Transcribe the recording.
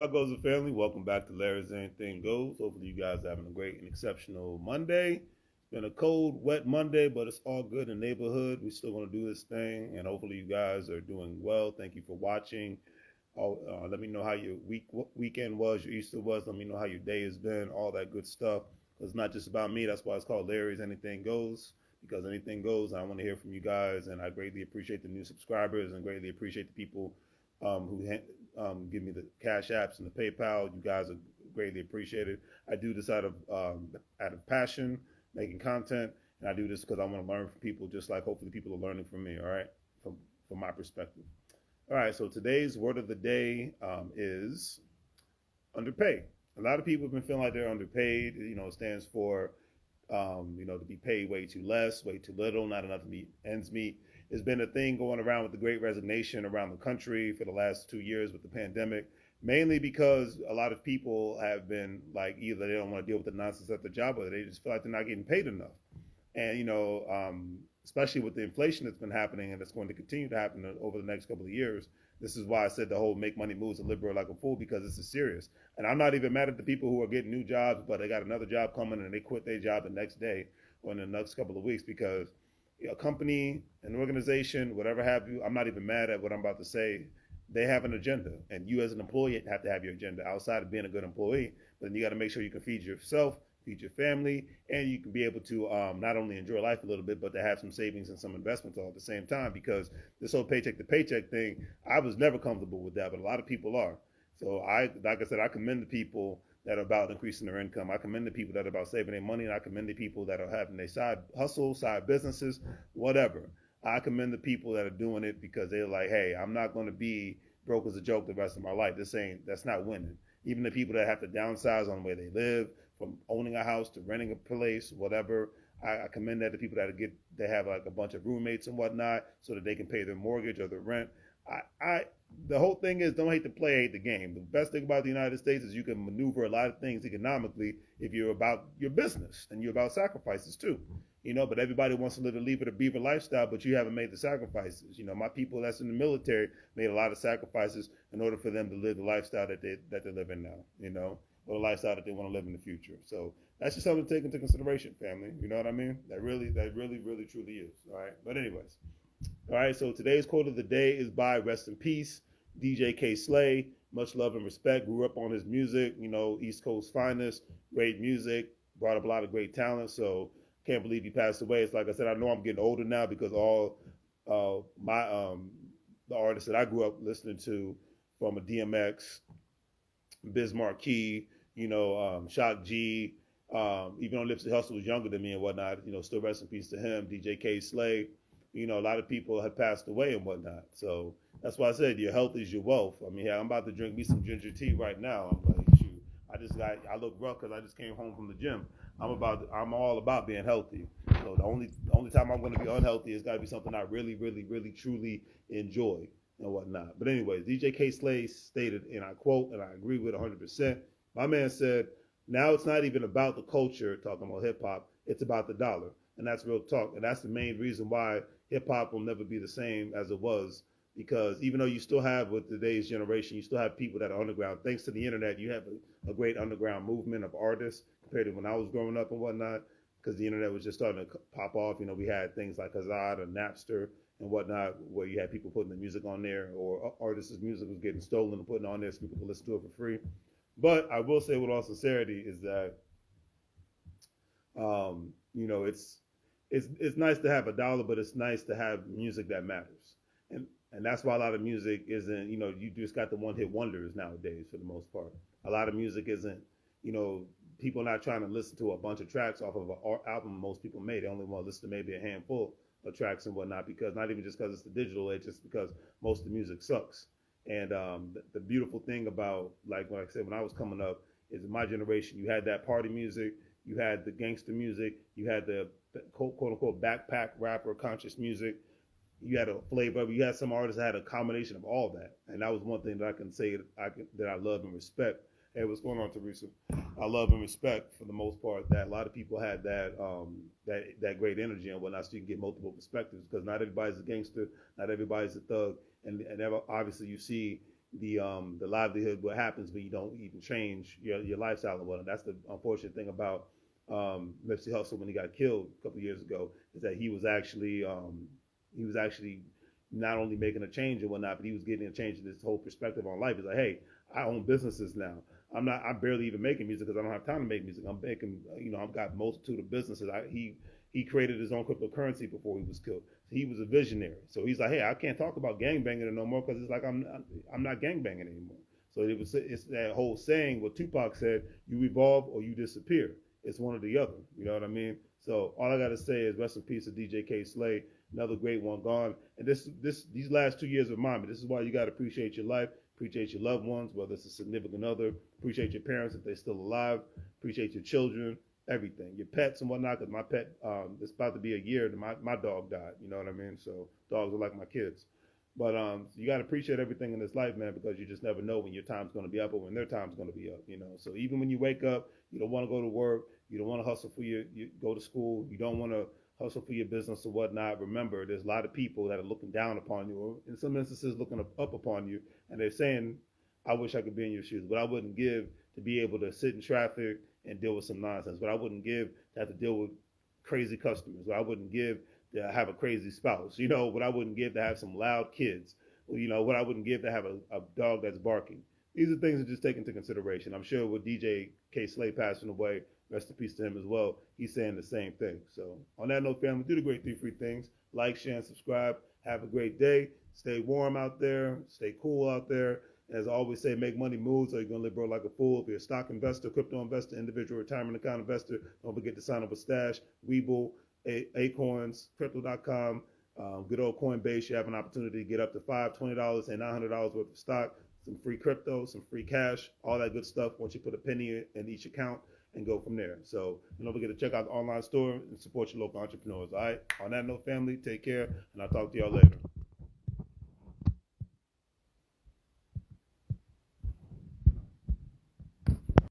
How goes the family? Welcome back to Larry's Anything Goes. Hopefully, you guys are having a great and exceptional Monday. It's been a cold, wet Monday, but it's all good in the neighborhood. We're still going to do this thing, and hopefully, you guys are doing well. Thank you for watching. Let me know how your weekend was, your Easter was. Let me know how your day has been, all that good stuff. It's not just about me. That's why it's called Larry's Anything Goes, because anything goes. I want to hear from you guys, and I greatly appreciate the new subscribers and greatly appreciate the people give me the cash apps and the PayPal. You guys are greatly appreciated. I do this out of passion, making content, and I do this because I want to learn from people, just like hopefully people are learning from me. All right, from my perspective. All right. So today's word of the day is underpay. A lot of people have been feeling like they're underpaid. It stands for to be paid way too less, way too little, not enough to meet ends meet. There's been a thing going around with the great resignation around the country for the last 2 years with the pandemic, mainly because a lot of people have been like either they don't want to deal with the nonsense at the job or they just feel like they're not getting paid enough. And, especially with the inflation that's been happening and that's going to continue to happen over the next couple of years, this is why I said the whole make money moves and liberal like a fool, because this is serious. And I'm not even mad at the people who are getting new jobs, but they got another job coming and they quit their job the next day or in the next couple of weeks because a company, an organization, whatever have you, I'm not even mad at what I'm about to say. They have an agenda, and you as an employee have to have your agenda outside of being a good employee. But then you got to make sure you can feed yourself, feed your family, and you can be able to not only enjoy life a little bit, but to have some savings and some investments all at the same time. Because this whole paycheck to paycheck thing, I was never comfortable with that, but a lot of people are. So like I said, I commend the people that are about increasing their income. I commend the people that are about saving their money, and I commend the people that are having their side hustles, side businesses, whatever. I commend the people that are doing it because they're like, hey, I'm not going to be broke as a joke the rest of my life. That's not winning. Even the people that have to downsize on where they live, from owning a house to renting a place, whatever. I commend that to people they have like a bunch of roommates and whatnot, so that they can pay their mortgage or their rent. I the whole thing is don't hate the play, hate the game. The best thing about the United States is you can maneuver a lot of things economically if you're about your business and you're about sacrifices too. But everybody wants to live a leave it or beaver lifestyle, but you haven't made the sacrifices. My people that's in the military made a lot of sacrifices in order for them to live the lifestyle that they're living now, or the lifestyle that they want to live in the future. So that's just something to take into consideration, family. You know what I mean? That really, truly is. All right. But anyways, all right, so today's quote of the day is by Rest in Peace, DJ Kayslay. Much love and respect. Grew up on his music, East Coast finest, great music, brought up a lot of great talent. So can't believe he passed away. It's like I said, I know I'm getting older now because all my the artists that I grew up listening to, from a DMX, Biz Markie, Shock G, even though Nipsey Hussle was younger than me and whatnot, still rest in peace to him. DJ Kayslay, a lot of people have passed away and whatnot. So that's why I said your health is your wealth. I mean, yeah, I'm about to drink me some ginger tea right now. I'm like, shoot, I look rough because I just came home from the gym. I'm all about being healthy. So the only time I'm going to be unhealthy is got to be something I really, really, really, truly enjoy and whatnot. But anyways, DJ K. Slay stated, and I quote, and I agree with 100%. My man said, "Now it's not even about the culture, talking about hip hop. It's about the dollar." And that's real talk. And that's the main reason why hip hop will never be the same as it was. Because even though you still have, with today's generation, you still have people that are underground. Thanks to the internet, you have a great underground movement of artists compared to when I was growing up and whatnot. Because the internet was just starting to pop off. We had things like Hazard or Napster and whatnot, where you had people putting the music on there, or artists' music was getting stolen and putting on there so people could listen to it for free. But I will say, with all sincerity, is that it's nice to have a dollar, but it's nice to have music that matters, and that's why a lot of music isn't. You just got the one hit wonders nowadays for the most part. A lot of music isn't. You know, People are not trying to listen to a bunch of tracks off of an album most people made. They only want to listen to maybe a handful of tracks and whatnot, because not even just because it's the digital age, just because most of the music sucks. And the beautiful thing about, like I said, when I was coming up, is in my generation, you had that party music, you had the gangster music, you had the quote unquote backpack rapper conscious music, you had a flavor, you had some artists that had a combination of all that. And that was one thing that I can say that I love and respect. Hey, what's going on, Teresa? I love and respect, for the most part, that a lot of people had that great energy and whatnot, so you can get multiple perspectives, because not everybody's a gangster, not everybody's a thug, and obviously you see the livelihood, what happens when you don't even change your lifestyle and whatnot. That's the unfortunate thing about Nipsey Hussle when he got killed a couple of years ago, is that he was actually not only making a change and whatnot, but he was getting a change in his whole perspective on life. He's like, hey, I own businesses now. I'm barely even making music because I don't have time to make music. I'm making, I've got multitude of businesses. He created his own cryptocurrency before he was killed. So he was a visionary. So he's like, hey, I can't talk about gangbanging no more because it's like I'm not gangbanging anymore. So it's that whole saying what Tupac said: you evolve or you disappear. It's one or the other. You know what I mean? So all I gotta say is rest in peace to DJ Kayslay, another great one gone. And these last 2 years remind me. This is why you gotta appreciate your life, appreciate your loved ones, whether it's a significant other, appreciate your parents if they're still alive, appreciate your children, everything, your pets and whatnot. Because my pet, it's about to be a year that my dog died. You know what I mean? So dogs are like my kids. But you got to appreciate everything in this life, man, because you just never know when your time's going to be up or when their time's going to be up, So even when you wake up, you don't want to go to work, you don't want to hustle for you go to school, you don't want to hustle for your business or whatnot. Remember, there's a lot of people that are looking down upon you, or in some instances looking up upon you, and they're saying, I wish I could be in your shoes, but I wouldn't give to be able to sit in traffic and deal with some nonsense, but I wouldn't give to have to deal with crazy customers, or I wouldn't give to have a crazy spouse, what I wouldn't give to have some loud kids, what I wouldn't give to have a dog that's barking. These are things that just take into consideration. I'm sure with DJ Kayslay passing away, rest in peace to him as well, he's saying the same thing. So on that note, family, do the great 3 free things. Like, share, and subscribe. Have a great day. Stay warm out there. Stay cool out there. As I always say, make money moves or you're going to live broke like a fool. If you're a stock investor, crypto investor, individual retirement account investor, don't forget to sign up with Stash, WEBULL, Acorns, Crypto.com, good old Coinbase. You have an opportunity to get up to $5, $20, and $900 worth of stock, some free crypto, some free cash, all that good stuff once you put a penny in each account and go from there. So don't forget to check out the online store and support your local entrepreneurs. All right. On that note, family, take care, and I'll talk to y'all later.